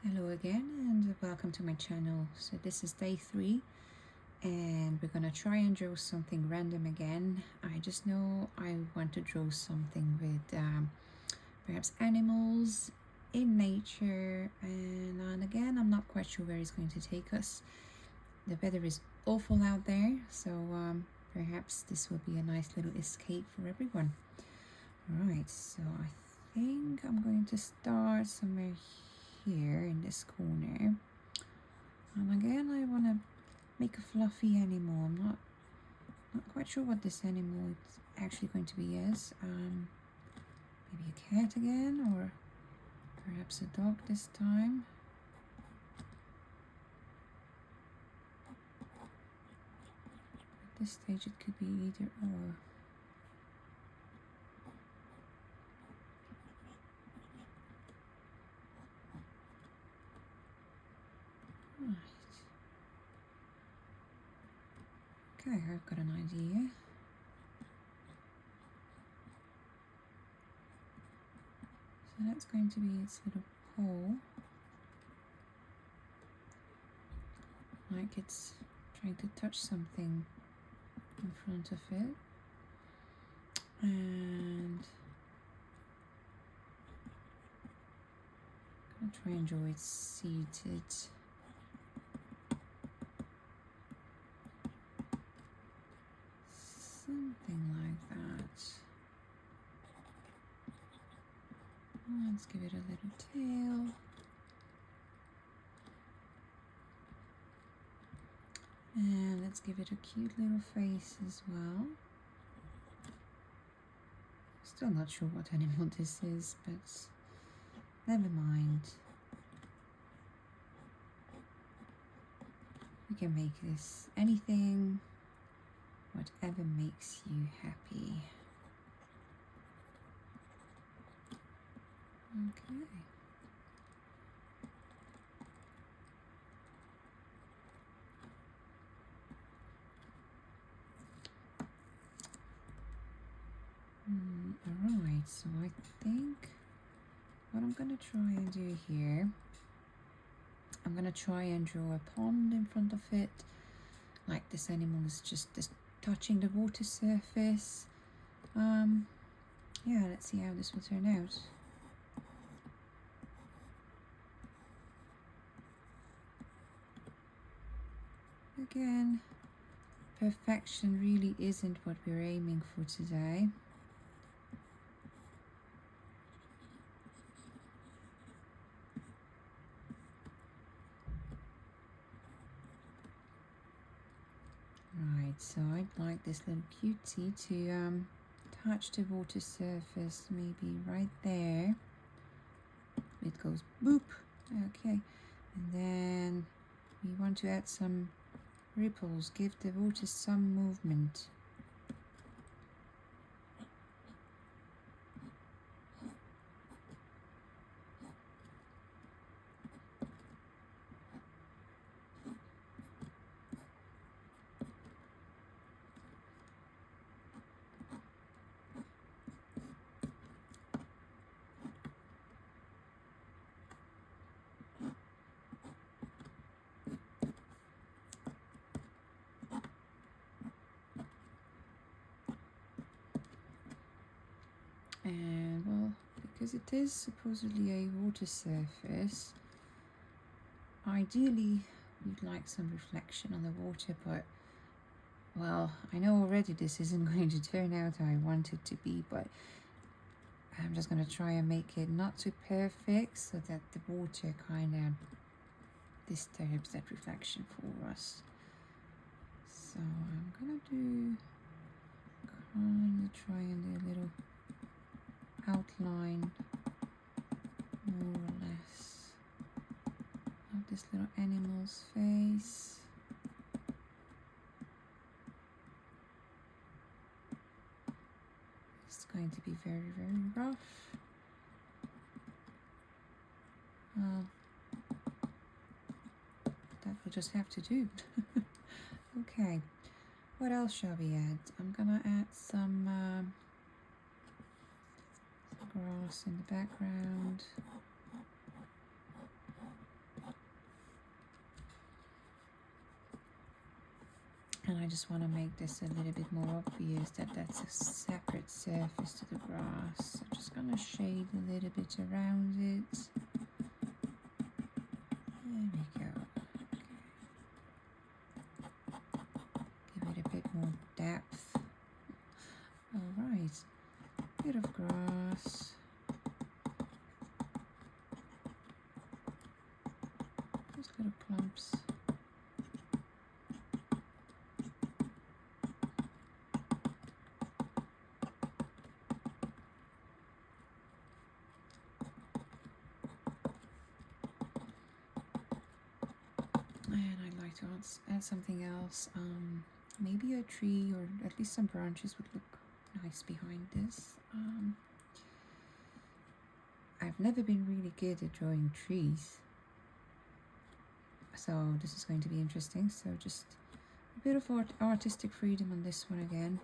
Hello again and welcome to my channel. So this is day 3 and we're gonna try and draw something random again. I just know I want to draw something with perhaps animals in nature, and again I'm not quite sure where it's going to take us. The weather is awful out there, so perhaps this will be a nice little escape for everyone. Alright, so I think I'm going to start somewhere here in this corner, and again I want to make a fluffy animal. I'm not quite sure what this animal is actually going to be as. Maybe a cat again, or perhaps a dog this time. At this stage it could be either or. Right. Okay, I've got an idea. So that's going to be its little paw, like it's trying to touch something in front of it. And I'm gonna try and draw it seated. Something like that. Let's give it a little tail. And let's give it a cute little face as well. Still not sure what animal this is, but never mind. We can make this anything, whatever makes you happy. Okay. Alright, so I think what I'm gonna try and do here, I'm gonna try and draw a pond in front of it, like this animal is just touching the water surface. Yeah, let's see how this will turn out. Again, perfection really isn't what we're aiming for today. Right, so I'd like this little cutie to touch the water surface, maybe right there. It goes boop. Okay, and then we want to add some ripples, give the water some movement. And well, because it is supposedly a water surface, ideally we'd like some reflection on the water, but well, I know already this isn't going to turn out how I want it to be, but I'm just going to try and make it not too perfect so that the water kind of disturbs that reflection for us. So I'm going to do kind of try and do a little outline, more or less, of this little animal's face. It's going to be very, very rough. That will just have to do. Okay, what else shall we add? I'm gonna add some grass in the background. I just want to make this a little bit more obvious that that's a separate surface to the grass. So just going to shade a little bit around it. There we go. Give it a bit more depth. Alright, bit of grass. Just little clumps. And I'd like to add something else. Maybe a tree, or at least some branches would look nice behind this. I've never been really good at drawing trees, so this is going to be interesting. So just a bit of artistic freedom on this one again.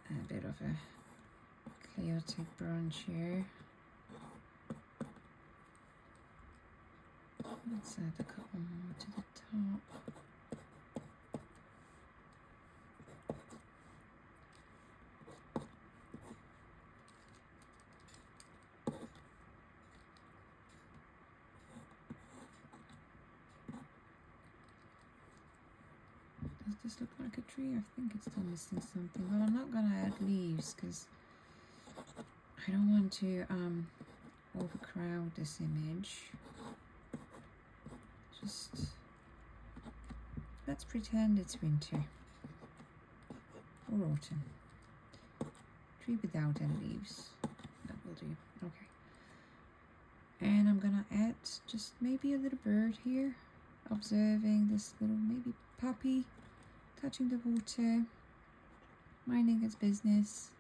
A bit of a chaotic branch here. Let's add a couple more to the top. Does this look like a tree? I think it's still missing something. Well, I'm not going to add leaves because I don't want to overcrowd this image. Just let's pretend it's winter or autumn. Tree without any leaves. That will do. Okay. And I'm gonna add just maybe a little bird here, observing this little maybe puppy touching the water, minding its business.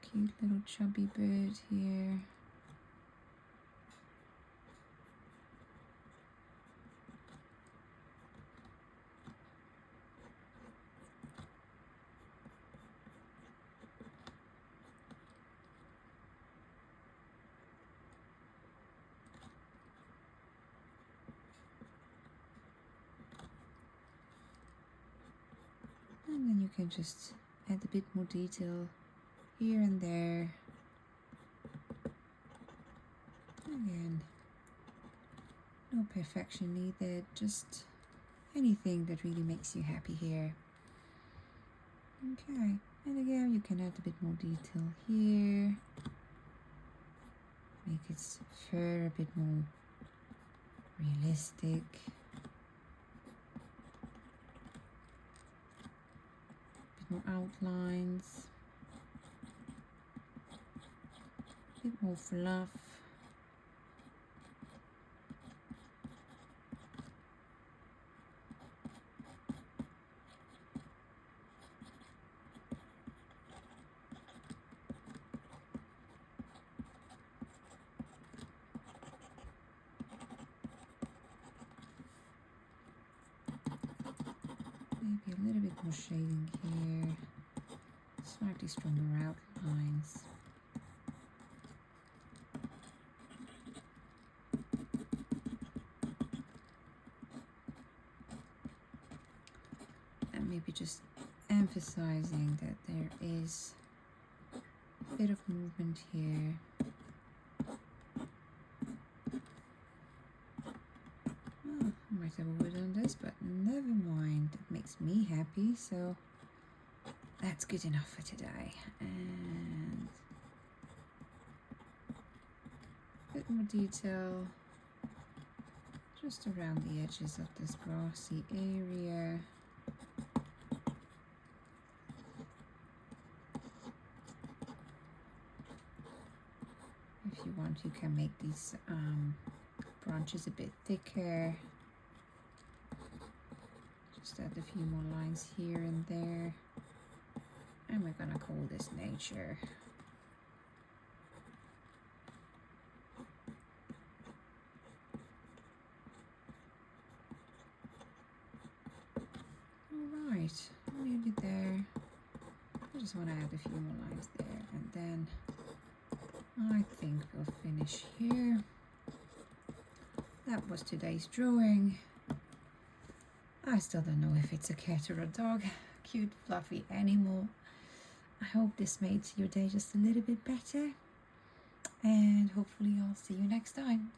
Cute little chubby bird here. And then you can just add a bit more detail here and there. Again, no perfection needed, just anything that really makes you happy here. Okay, and again you can add a bit more detail here. Make its fur a bit more realistic. More outlines, a bit more fluff. Maybe a little bit more shading here, slightly stronger outlines. And maybe just emphasizing that there is a bit of movement here. I might have overdone this, but never mind. It makes me happy, so that's good enough for today. And a bit more detail just around the edges of this grassy area. If you want, you can make these branches a bit thicker. Just add a few more lines here and there. And we're gonna call this nature. Right, leave it there. I just want to add a few more lines there, and then I think we'll finish here. That was today's drawing. I still don't know if it's a cat or a dog. Cute fluffy animal. I hope this made your day just a little bit better, and hopefully I'll see you next time.